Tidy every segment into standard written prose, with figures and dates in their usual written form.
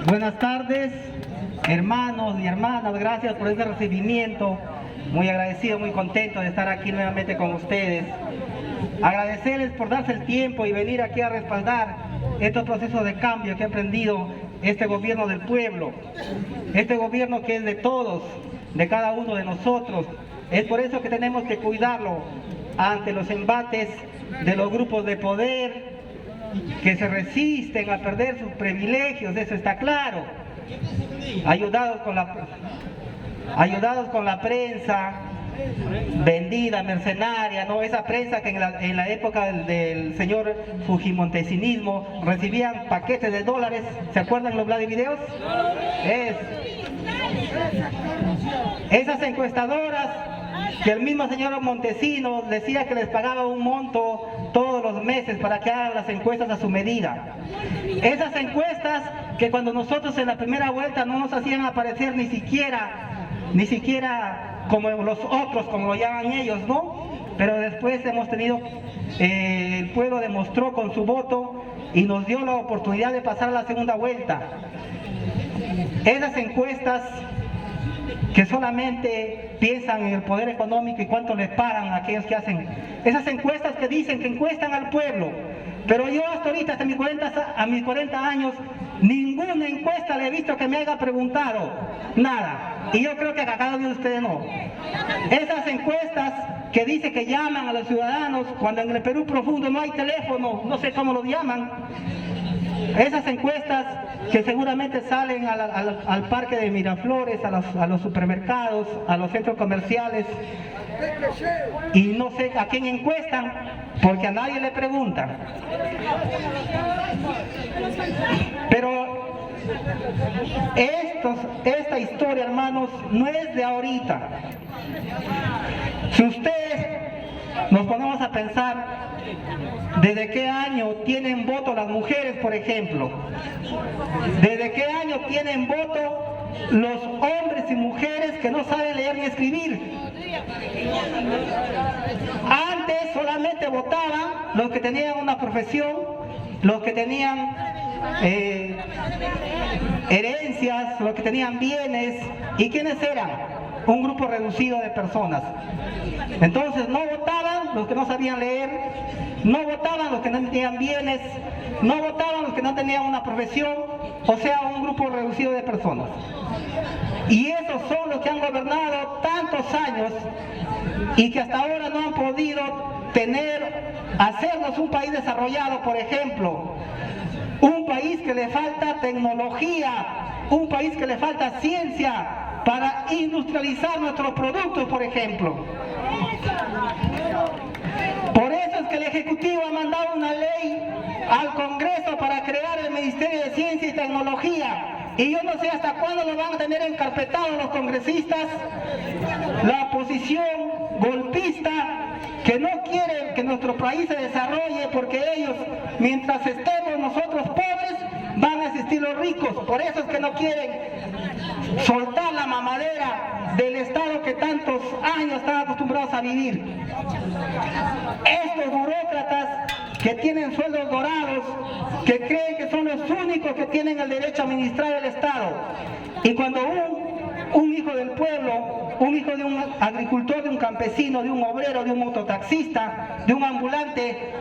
Buenas tardes, hermanos y hermanas, gracias por este recibimiento. Muy agradecido, muy contento de estar aquí nuevamente con ustedes. Agradecerles por darse el tiempo y venir aquí a respaldar estos procesos de cambio que ha emprendido este gobierno del pueblo. Este gobierno que es de todos, de cada uno de nosotros. Es por eso que tenemos que cuidarlo ante los embates de los grupos de poder que se resisten a perder sus privilegios, eso está claro. Ayudados con la prensa vendida, mercenaria, ¿no? Esa prensa que en la época del señor fujimontesinismo recibían paquetes de dólares. ¿Se acuerdan los Vladivideos? Esas encuestadoras que el mismo señor Montesinos decía que les pagaba un monto todos los meses para que hagan las encuestas a su medida. Esas encuestas que cuando nosotros en la primera vuelta no nos hacían aparecer ni siquiera como los otros, como lo llaman ellos, ¿no? Pero después hemos tenido, el pueblo demostró con su voto y nos dio la oportunidad de pasar a la segunda vuelta. Esas encuestas que solamente piensan en el poder económico y cuánto les pagan a aquellos que hacen esas encuestas, que dicen que encuestan al pueblo, pero yo hasta ahorita, hasta a mis 40 años, ninguna encuesta le he visto que me haya preguntado nada, y yo creo que a cada uno de ustedes no. Esas encuestas que dicen que llaman a los ciudadanos cuando en el Perú profundo no hay teléfono, no sé cómo lo llaman. Esas encuestas que seguramente salen al parque de Miraflores, a los supermercados, a los centros comerciales, y no sé a quién encuestan, porque a nadie le preguntan. Pero esta historia, hermanos, no es de ahorita. Si ustedes nos ponemos a pensar, ¿desde qué año tienen voto las mujeres, por ejemplo? ¿Desde qué año tienen voto los hombres y mujeres que no saben leer ni escribir? Antes solamente votaban los que tenían una profesión, los que tenían herencias, los que tenían bienes. ¿Y quiénes eran? Un grupo reducido de personas. Entonces no votaban los que no sabían leer, no votaban los que no tenían bienes, no votaban los que no tenían una profesión, o sea, un grupo reducido de personas. Y esos son los que han gobernado tantos años y que hasta ahora no han podido hacernos un país desarrollado, por ejemplo. Un país que le falta tecnología, un país que le falta ciencia para industrializar nuestros productos, por ejemplo. Por eso es que el Ejecutivo ha mandado una ley al Congreso para crear el Ministerio de Ciencia y Tecnología. Y yo no sé hasta cuándo lo van a tener encarpetado los congresistas, la oposición golpista, que no quieren que nuestro país se desarrolle, porque ellos, mientras estemos nosotros pobres, van a existir los ricos. Por eso es que no quieren soltar la mamadera del Estado que tantos años están acostumbrados a vivir. Estos burócratas que tienen sueldos dorados, que creen que son los únicos que tienen el derecho a administrar el Estado. Y cuando un hijo del pueblo, un hijo de un agricultor, de un campesino, de un obrero, de un mototaxista, de un ambulante,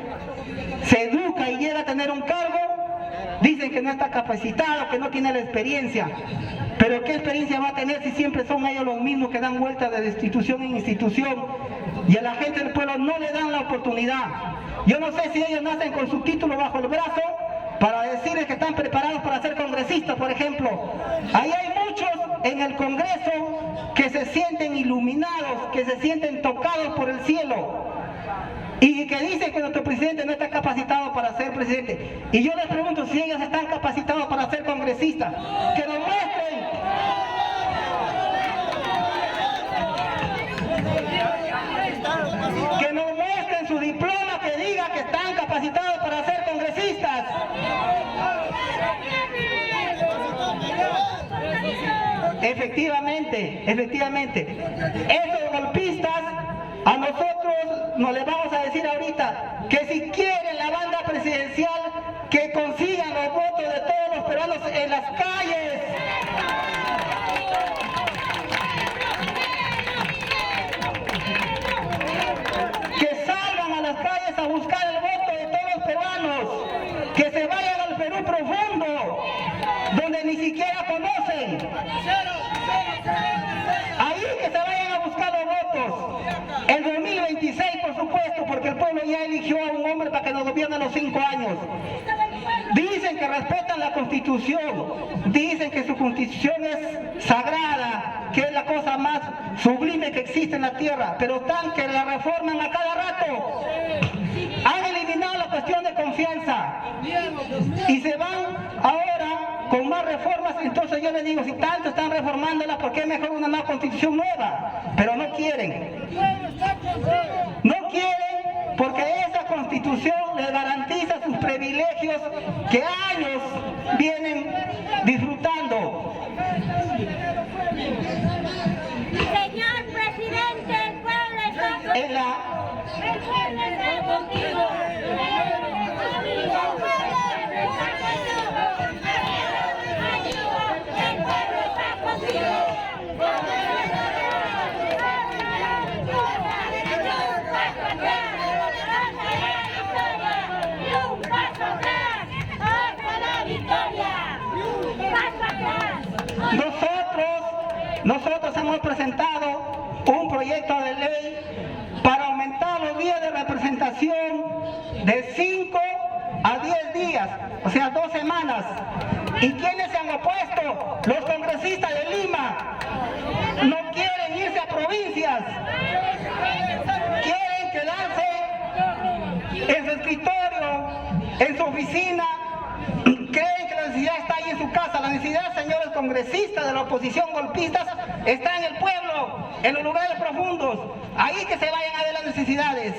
se educa y llega a tener un cargo, dicen que no está capacitado, que no tiene la experiencia. Pero ¿qué experiencia va a tener si siempre son ellos los mismos que dan vueltas de institución en institución y a la gente del pueblo no le dan la oportunidad? Yo no sé si ellos nacen con su título bajo el brazo para decirles que están preparados para ser congresistas, por ejemplo. Ahí hay muchos en el Congreso que se sienten iluminados, que se sienten tocados por el cielo, y que dicen que nuestro presidente no está capacitado para ser presidente. Y yo les pregunto si ellos están capacitados para ser congresistas. ¡Que nos muestren! ¡Que nos muestren su diploma que diga que están capacitados para ser congresistas! Efectivamente. Esos golpistas, a nosotros nos les vamos a decir ahorita que si quieren la banda presidencial, que consigan los votos de todos los peruanos en las calles. Que salgan a las calles a buscar el voto de todos los peruanos. Que se vayan al Perú profundo, donde ni siquiera conocen. Ahí que se vayan a buscar los votos. El 2026, por supuesto, porque el pueblo ya eligió a un hombre para que nos gobierne los 5 años. Dicen que respetan la Constitución, dicen que su Constitución es sagrada, que es la cosa más sublime que existe en la tierra, pero están que la reforman a cada rato. Han eliminado la cuestión de confianza y se van ahora con más reformas. Entonces yo les digo, si tanto están reformándola, ¿por qué mejor una nueva Constitución nueva? Pero no quieren. No quieren porque esa Constitución les garantiza sus privilegios que años vienen disfrutando. Señor presidente, el pueblo está contigo. El pueblo está contigo. El pueblo está contigo. Nosotros hemos presentado un proyecto de ley para aumentar los días de representación de 5 a 10 días, o sea, 2 semanas. ¿Y quiénes se han opuesto? Los congresistas de Lima. No quieren irse a provincias. Quieren quedarse en su escritorio, en su oficina. Creen que la necesidad está ahí en su casa. La necesidad, señores congresistas de la oposición golpistas, está en el pueblo, en los lugares profundos. Ahí que se vayan a ver las necesidades.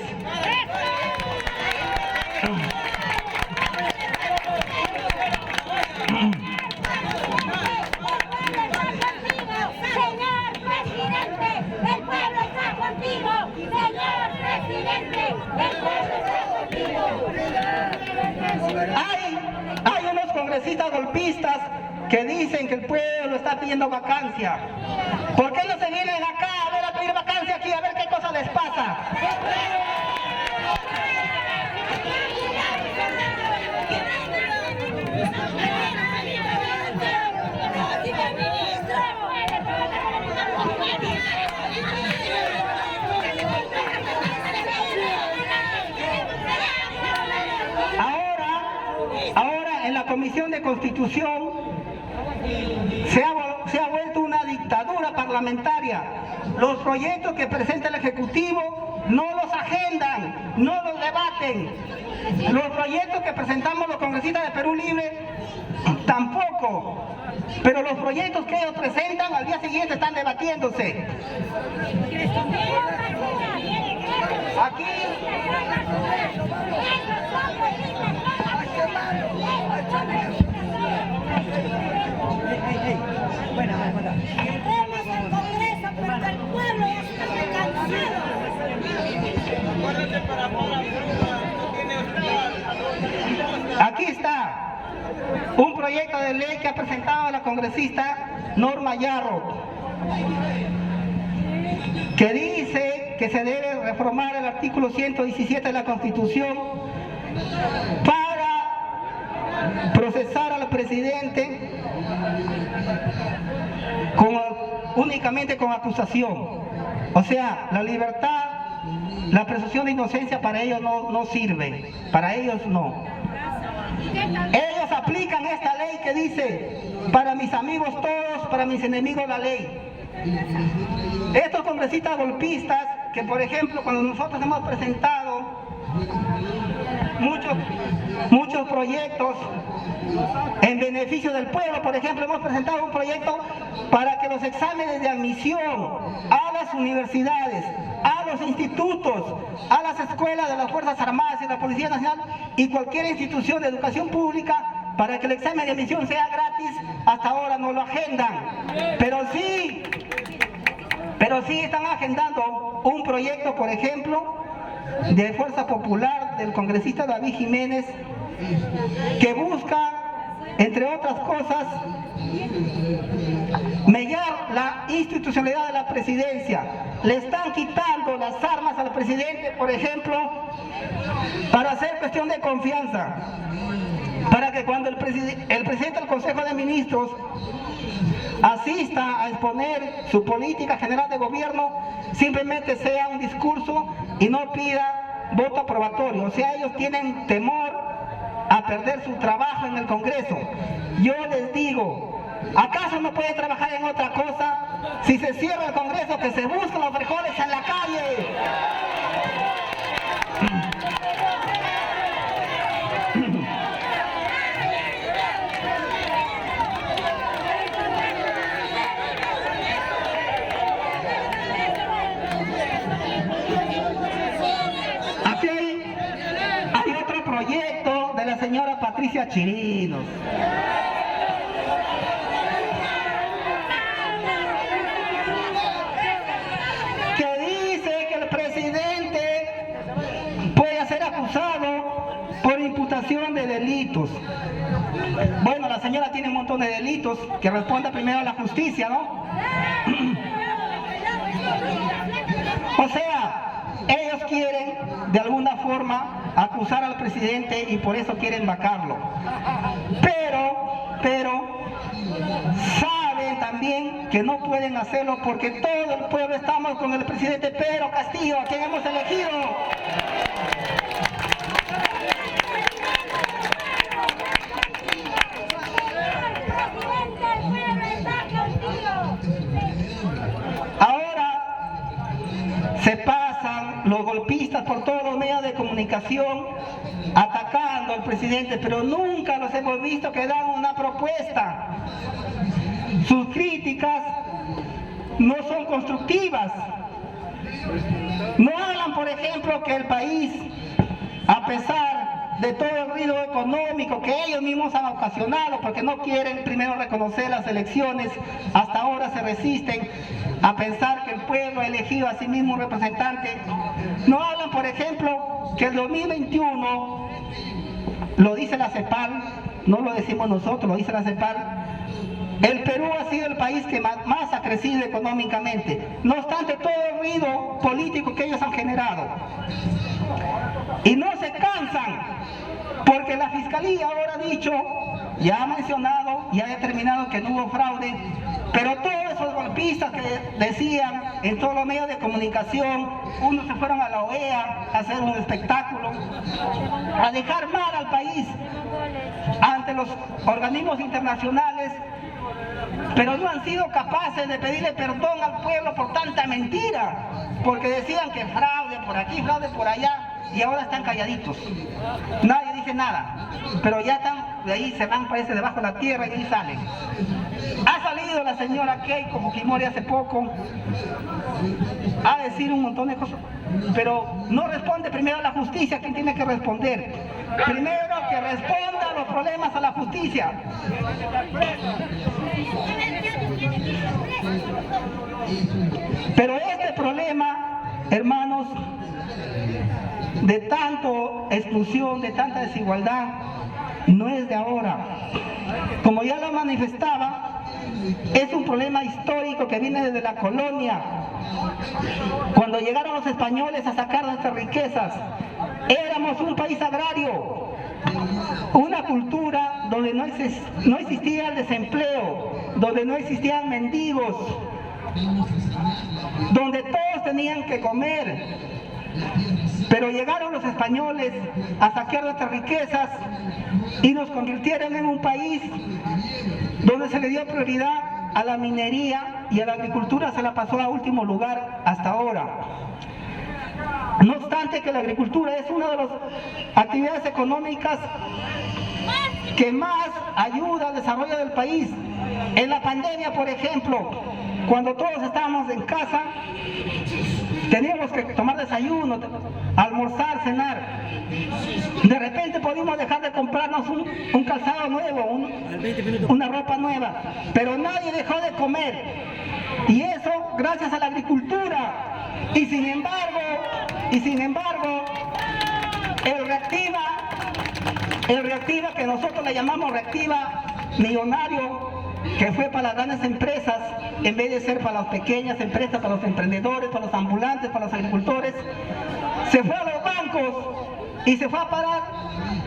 Señor presidente, el pueblo está contigo. Señor presidente, el pueblo está contigo. Hay unos congresistas golpistas que dicen que el pueblo está pidiendo vacancia. ¿Por qué no se vienen acá a pedir vacancia aquí, a ver qué cosa les pasa? Ahora en la Comisión de Constitución se ha vuelto una dictadura parlamentaria. Los proyectos que presenta el Ejecutivo no los agendan, no los debaten. Los proyectos que presentamos los congresistas de Perú Libre tampoco. Pero los proyectos que ellos presentan al día siguiente están debatiéndose. Aquí Aquí está un proyecto de ley que ha presentado la congresista Norma Yarro, que dice que se debe reformar el artículo 117 de la Constitución para procesar al presidente únicamente con acusación. O sea, la libertad, la presunción de inocencia para ellos no sirve, para ellos no. Ellos aplican esta ley que dice, para mis amigos todos, para mis enemigos la ley. Estos congresistas golpistas, que por ejemplo cuando nosotros hemos presentado muchos proyectos en beneficio del pueblo, por ejemplo hemos presentado un proyecto para que los exámenes de admisión a las universidades, a los institutos, a las escuelas de las Fuerzas Armadas y de la Policía Nacional y cualquier institución de educación pública, para que el examen de admisión sea gratis, hasta ahora no lo agendan. Pero sí están agendando un proyecto, por ejemplo, de Fuerza Popular del congresista David Jiménez, que busca entre otras cosas, mellar la institucionalidad de la presidencia. Le están quitando las armas al presidente, por ejemplo, para hacer cuestión de confianza, para que cuando el presidente del Consejo de Ministros asista a exponer su política general de gobierno, simplemente sea un discurso y no pida voto aprobatorio. O sea, ellos tienen temor a perder su trabajo en el Congreso. Yo les digo, ¿acaso no puede trabajar en otra cosa? Si se cierra el Congreso, que se busquen los frijoles en la calle. Aquí hay otro proyecto de la señora Patricia Chirinos. Que dice que el presidente puede ser acusado por imputación de delitos. Bueno, la señora tiene un montón de delitos, que responda primero a la justicia, ¿no? O sea, ellos quieren de alguna forma acusar al presidente y por eso quieren vacarlo. Pero saben también que no pueden hacerlo porque todo el pueblo estamos con el presidente Pedro Castillo, a quien hemos elegido. Se pasan los golpistas por todos los medios de comunicación atacando al presidente, pero nunca los hemos visto que dan una propuesta. Sus críticas no son constructivas. No hablan, por ejemplo, que el país, a pesar de todo el ruido económico que ellos mismos han ocasionado, porque no quieren primero reconocer las elecciones, hasta ahora se resisten a pensar que el pueblo ha elegido a sí mismo un representante. No hablan, por ejemplo, que el 2021, lo dice la CEPAL, no lo decimos nosotros, lo dice la CEPAL, el Perú ha sido el país que más ha crecido económicamente. No obstante todo el ruido político que ellos han generado. Y no se cansan, porque la Fiscalía ahora ha dicho, ya ha mencionado, ya ha determinado que no hubo fraude, pero todos esos golpistas que decían en todos los medios de comunicación, unos se fueron a la OEA a hacer un espectáculo, a dejar mal al país ante los organismos internacionales, pero no han sido capaces de pedirle perdón al pueblo por tanta mentira, porque decían que fraude por aquí, fraude por allá, y ahora están calladitos. Nadie dice nada, pero ya están, de ahí se van, parece, debajo de la tierra y ahí salen. Ha salido la señora Keiko Fujimori hace poco a decir un montón de cosas, pero no responde primero a la justicia. ¿Quién tiene que responder? Primero que responda a los problemas a la justicia. Pero este problema, hermanos, de tanto exclusión, de tanta desigualdad, no es de ahora. Como ya lo manifestaba, es un problema histórico que viene desde la colonia. Cuando llegaron los españoles a sacar nuestras riquezas, éramos un país agrario, una cultura donde no existía el desempleo, donde no existían mendigos, donde todos tenían que comer. Pero llegaron los españoles a saquear nuestras riquezas y nos convirtieron en un país donde se le dio prioridad a la minería y a la agricultura se la pasó a último lugar hasta ahora. No obstante que la agricultura es una de las actividades económicas que más ayuda al desarrollo del país. En la pandemia, por ejemplo, cuando todos estábamos en casa, teníamos que tomar desayuno, almorzar, cenar. De repente pudimos dejar de comprarnos un calzado nuevo, una ropa nueva, pero nadie dejó de comer. Y eso gracias a la agricultura. Y sin embargo, el reactiva, que nosotros le llamamos reactiva, millonario que fue para las grandes empresas, en vez de ser para las pequeñas empresas, para los emprendedores, para los ambulantes, para los agricultores, se fue a los bancos y se fue a parar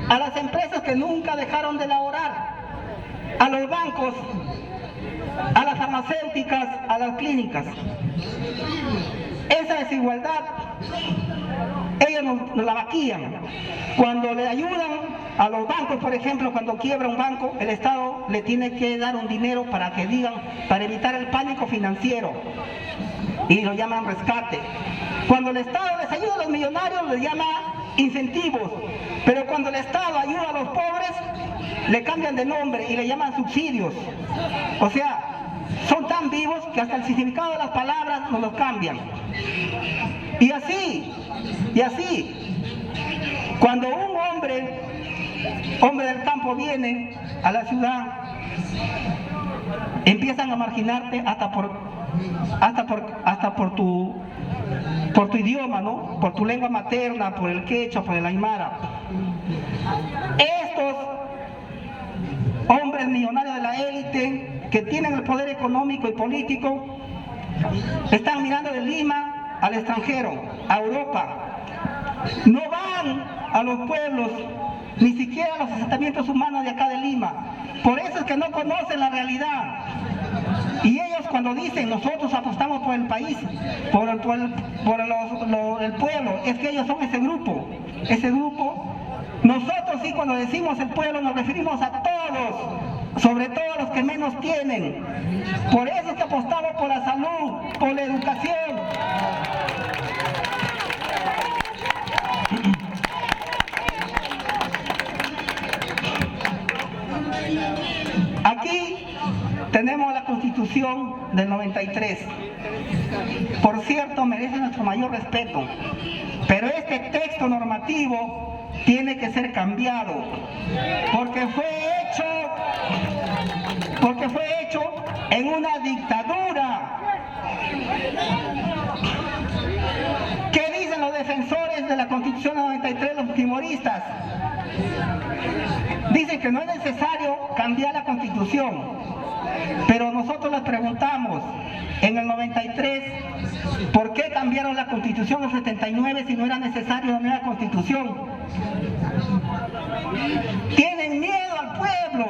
a las empresas que nunca dejaron de laborar, a los bancos, a las farmacéuticas, a las clínicas. Esa desigualdad, ellos nos la maquillan. Cuando le ayudan a los bancos, por ejemplo, cuando quiebra un banco, el Estado le tiene que dar un dinero para que digan, para evitar el pánico financiero, y lo llaman rescate. Cuando el Estado les ayuda a los millonarios, les llama incentivos, pero cuando el Estado ayuda a los pobres, le cambian de nombre y le llaman subsidios. O sea, son tan vivos que hasta el significado de las palabras nos los cambian. Y así, cuando un hombre del campo viene a la ciudad, empiezan a marginarte hasta por tu idioma, ¿no? Por tu lengua materna, por el quechua, por el aymara. Estos hombres millonarios de la élite que tienen el poder económico y político están mirando de Lima al extranjero, a Europa. No van a los pueblos, ni siquiera a los asentamientos humanos de acá de Lima. Por eso es que no conocen la realidad. Y ellos cuando dicen nosotros apostamos por el país, por el pueblo, es que ellos son ese grupo. Nosotros sí, cuando decimos el pueblo nos referimos a todos, sobre todo a los que menos tienen. Por eso es que apostamos por la salud, por la educación. Aquí tenemos la Constitución del 93. Por cierto, merece nuestro mayor respeto. Pero este texto normativo tiene que ser cambiado, porque fue hecho en una dictadura. ¿Qué dicen los defensores de la Constitución del 93, los timoristas? Dicen que no es necesario cambiar la Constitución, pero nosotros les preguntamos, en el 93, ¿por qué cambiaron la Constitución del 79 si no era necesaria una nueva Constitución? Tienen miedo al pueblo,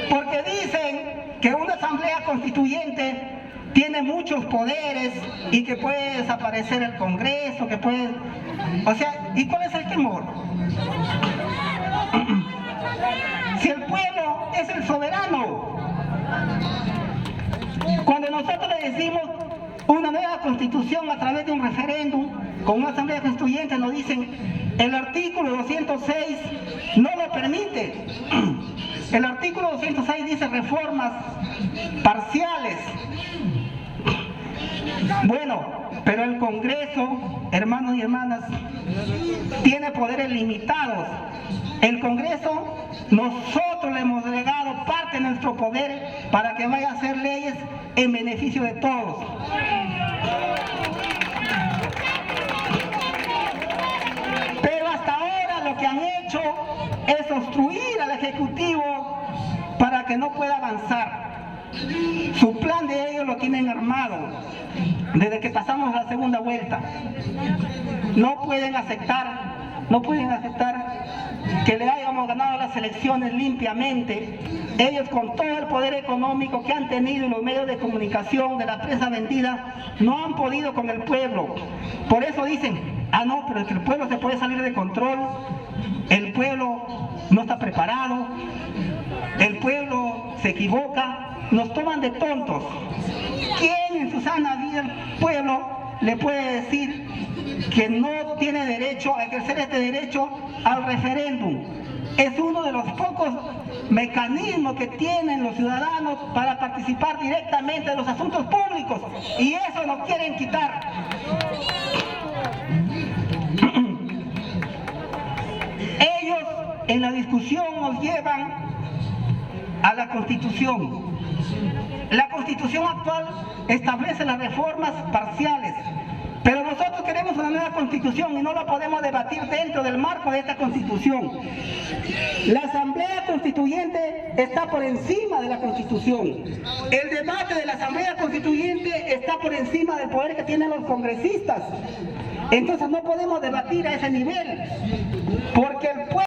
porque dicen que una asamblea constituyente tiene muchos poderes y que puede desaparecer el Congreso, que puede... O sea, ¿y cuál es el temor? Si el pueblo es el soberano. Cuando nosotros le decimos una nueva constitución a través de un referéndum con una asamblea constituyente, nos dicen el artículo 206 no lo permite. El artículo 206 dice reformas parciales. Bueno, pero el Congreso, hermanos y hermanas, tiene poderes limitados. El Congreso, nosotros le hemos delegado parte de nuestro poder para que vaya a hacer leyes en beneficio de todos. Pero hasta ahora lo que han hecho es obstruir al Ejecutivo para que no pueda avanzar. Su plan de ellos lo tienen armado desde que pasamos la segunda vuelta. No pueden aceptar que le hayamos ganado las elecciones limpiamente. Ellos, con todo el poder económico que han tenido y los medios de comunicación, de la prensa vendida, no han podido con el pueblo. Por eso dicen, no, pero es que el pueblo se puede salir de control, el pueblo no está preparado, el pueblo se equivoca, nos toman de tontos. ¿Quién en su sana vida el pueblo le puede decir que no tiene derecho a ejercer este derecho al referéndum? Es uno de los pocos mecanismos que tienen los ciudadanos para participar directamente en los asuntos públicos, y eso nos quieren quitar. Ellos en la discusión nos llevan a la Constitución. La Constitución actual establece las reformas parciales, Pero nosotros queremos una nueva constitución y no lo podemos debatir dentro del marco de esta constitución. La Asamblea Constituyente está por encima de la Constitución. El debate de la Asamblea Constituyente está por encima del poder que tienen los congresistas. Entonces no podemos debatir a ese nivel, porque el pueblo